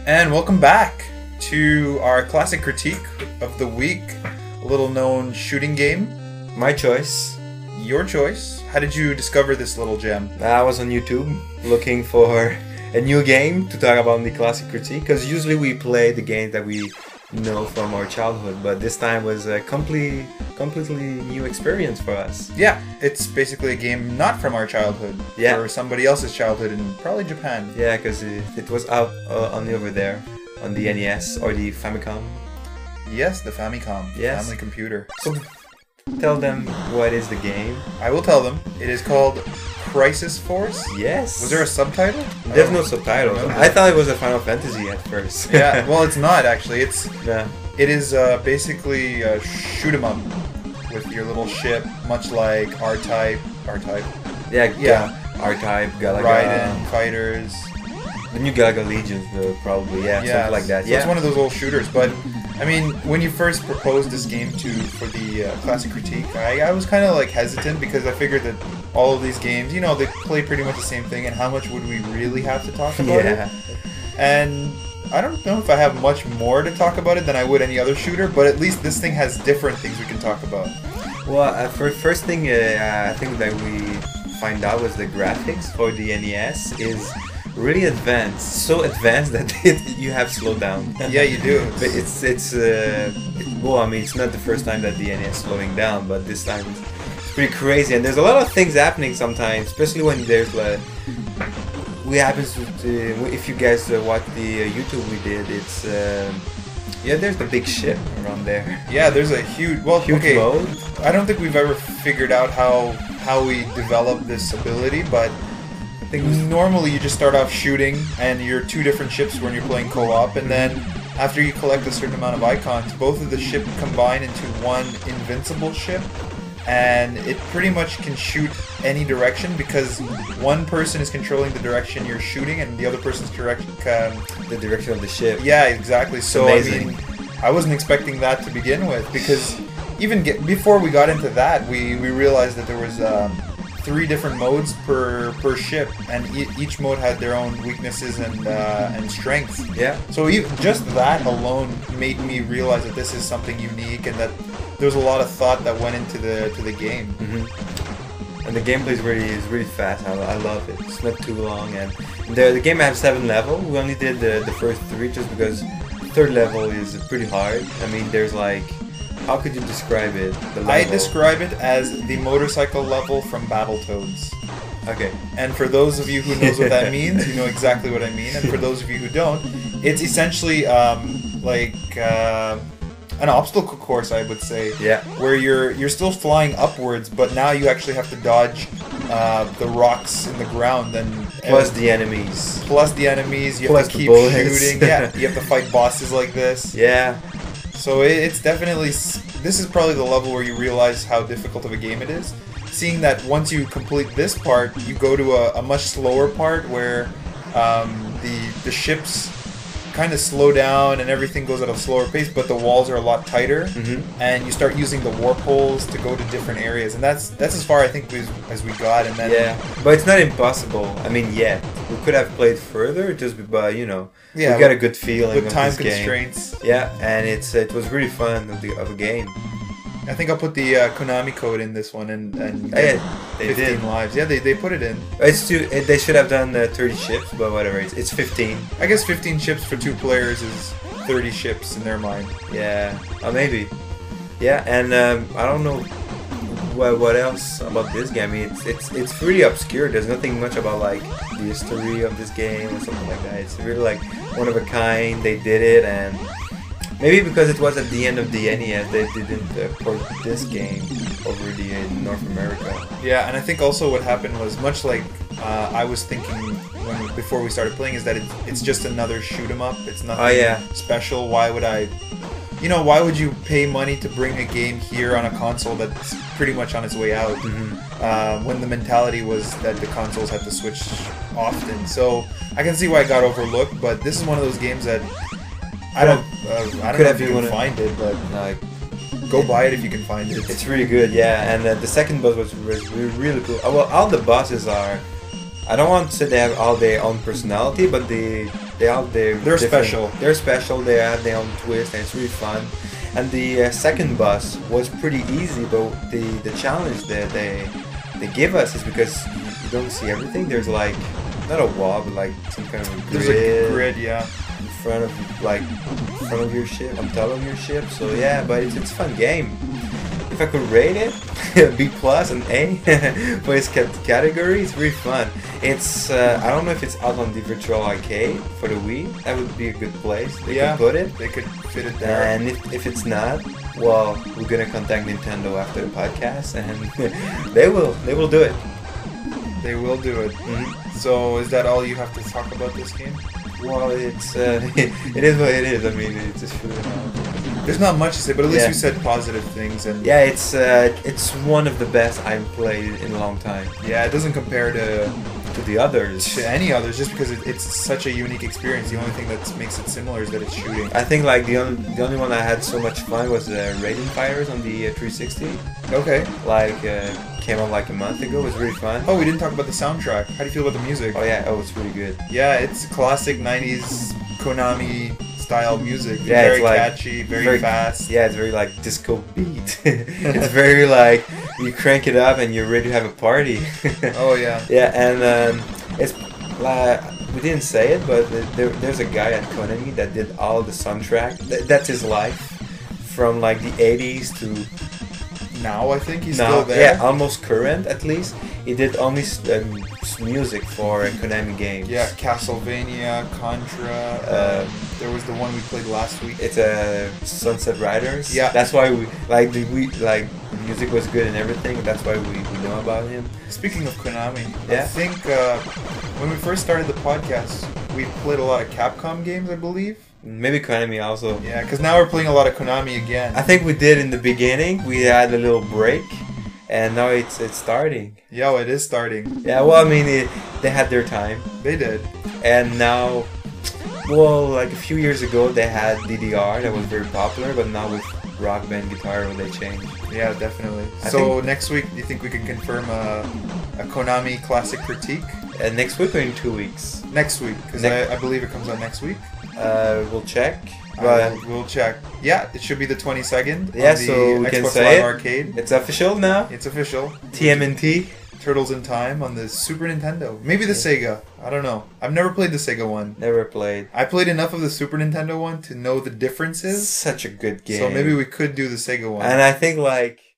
And welcome back to our classic critique of the week, a little known shooting game. My choice. Your choice. How did you discover this little gem? I was on YouTube looking for a new game to talk about in the classic critique, because usually we play the games that we know from our childhood, but this time was a completely new experience for us. Yeah, it's basically a game not from our childhood, for somebody else's childhood in probably Japan. Yeah, because it was out over there on the NES or the Famicom. Yes, the Famicom, yes. family computer. So tell them what is the game. I will tell them. It is called Crisis Force. Yes. Was there a subtitle? There's no subtitle. I thought it was a Final Fantasy at first. Yeah, well, it's not actually. It is basically a shoot 'em up with your little ship, much like R-Type. Yeah. R-Type, Galaga. Raiden, Fighters. The new Galaga Legion, probably. Yeah, something like that. So it's one of those old shooters, but I mean, when you first proposed this game for the classic critique, I was kind of like hesitant because I figured that all of these games, they play pretty much the same thing, and how much would we really have to talk about it? And I don't know if I have much more to talk about it than I would any other shooter, but at least this thing has different things we can talk about. Well, first thing I think that we find out was the graphics for the NES is really advanced, so advanced that you have slowed down. Yeah, you do. But well, I mean, it's not the first time that the NES is slowing down, but this time it's pretty crazy, and there's a lot of things happening sometimes, especially when there's like, if you guys watch the YouTube we did, it's there's the big ship around there. Yeah, there's a huge mode. I don't think we've ever figured out how we develop this ability, but normally you just start off shooting and you're two different ships when you're playing co-op, and then after you collect a certain amount of icons, both of the ship combine into one invincible ship, and it pretty much can shoot any direction because one person is controlling the direction you're shooting and the other person's the direction of the ship. Yeah, exactly. So amazing. I mean, I wasn't expecting that to begin with, because even before we got into that, we realized that there was 3 different modes per ship, and each mode had their own weaknesses and strengths. Yeah. So just that alone made me realize that this is something unique, and that there's a lot of thought that went into the game. Mm-hmm. And the gameplay is really fast. I love it. It's not too long, and the game has 7 levels. We only did the first 3 just because the 3rd level is pretty hard. I mean, there's like, how could you describe it? I describe it as the motorcycle level from Battletoads. Okay. And for those of you who knows what that means, you know exactly what I mean. And for those of you who don't, it's essentially an obstacle course, I would say. Yeah. Where you're still flying upwards, but now you actually have to dodge the rocks in the ground, and plus the enemies. You have to keep shooting. Yeah. You have to fight bosses like this. Yeah. So it's definitely, this is probably the level where you realize how difficult of a game it is. Seeing that once you complete this part, you go to a much slower part where the ships kind of slow down and everything goes at a slower pace, but the walls are a lot tighter, and you start using the warp holes to go to different areas, and that's as far I think as we got. And then but it's not impossible. I mean, we could have played further just by we got a good feeling with time of this constraints. Game. Yeah, and it was really fun of a game. I think I'll put the Konami code in this one and they 15 did. lives. Yeah, they put it in. They should have done 30 ships, but whatever. It's 15. I guess 15 ships for 2 players is 30 ships in their mind. Yeah, maybe. Yeah, and I don't know what else about this game. I mean, it's really obscure. There's nothing much about like the history of this game or something like that. It's really like one of a kind. They did it, and maybe because it was at the end of the NES, they didn't port this game over in North America. Yeah, and I think also what happened was, much like I was thinking before we started playing, is that it's just another shoot 'em up. It's nothing special. Why would you pay money to bring a game here on a console that's pretty much on its way out? When the mentality was that the consoles had to switch often. So I can see why it got overlooked, but this is one of those games that I don't know if you can find it, but go buy it if you can find it. It's really good, yeah. And the second boss was really cool. Well, all the bosses are, I don't want to say they have all their own personality, but they they're They're different. special. They're special. They have their own twist, and it's really fun. And the second boss was pretty easy, but the challenge that they give us is because you don't see everything. There's like not a wall, but like some kind of a grid. There's a grid, yeah. In front of your ship, on top of your ship. So yeah, but it's a fun game. If I could rate it, B plus and A for its category, it's really fun. It's I don't know if it's out on the virtual arcade for the Wii. That would be a good place. They could put it. They could fit it there. And if it's not, well, we're gonna contact Nintendo after the podcast, and they will do it. They will do it. Mm-hmm. So is that all you have to talk about this game? Well, it's it is what it is. I mean, it's just food. There's not much to say, but at least you said positive things, and yeah, it's one of the best I've played in a long time. Yeah, it doesn't compare to the others, to any others, just because it's such a unique experience. The only thing that makes it similar is that it's shooting. I think like the only one I had so much fun was Raiden Fires on the 360. Okay. Like came out like a month ago. It was really fun. Oh, we didn't talk about the soundtrack. How do you feel about the music? Oh yeah, it's really good. Yeah, it's classic 90s Konami style music. Yeah, very it's like, catchy, very fast. Yeah, it's very like disco beat. It's very like you crank it up and you're ready to have a party. Oh yeah. Yeah, and it's we didn't say it, but there's a guy at Konami that did all the soundtrack. That's his life from like the 80s to now. I think he's still there. Yeah, almost current at least. He did only music for Konami games. Yeah, Castlevania, Contra. There was the one we played last week. It's Sunset Riders. Yeah, that's why we the music was good and everything. That's why we know about him. Speaking of Konami, yeah? I think when we first started the podcast, we played a lot of Capcom games, I believe. Maybe Konami also. Yeah, because now we're playing a lot of Konami again. I think we did in the beginning. We had a little break, and now it's starting. Yeah, it is starting. Yeah, well, I mean, they had their time. They did. And now, well, like a few years ago, they had DDR that was very popular, but now with Rock Band Guitar, they changed. Yeah, definitely. So next week, do you think we can confirm a Konami classic critique? Next week or in 2 weeks? Next week, because I believe it comes out next week. We'll check. We'll check. Yeah, it should be the 22nd. Yeah, on the so we Xbox can say Live it. Arcade. It's official now. It's official. TMNT. Turtles in Time on the Super Nintendo. Maybe the Sega. I don't know. I've never played the Sega one. Never played. I played enough of the Super Nintendo one to know the differences. Such a good game. So maybe we could do the Sega one. And I think like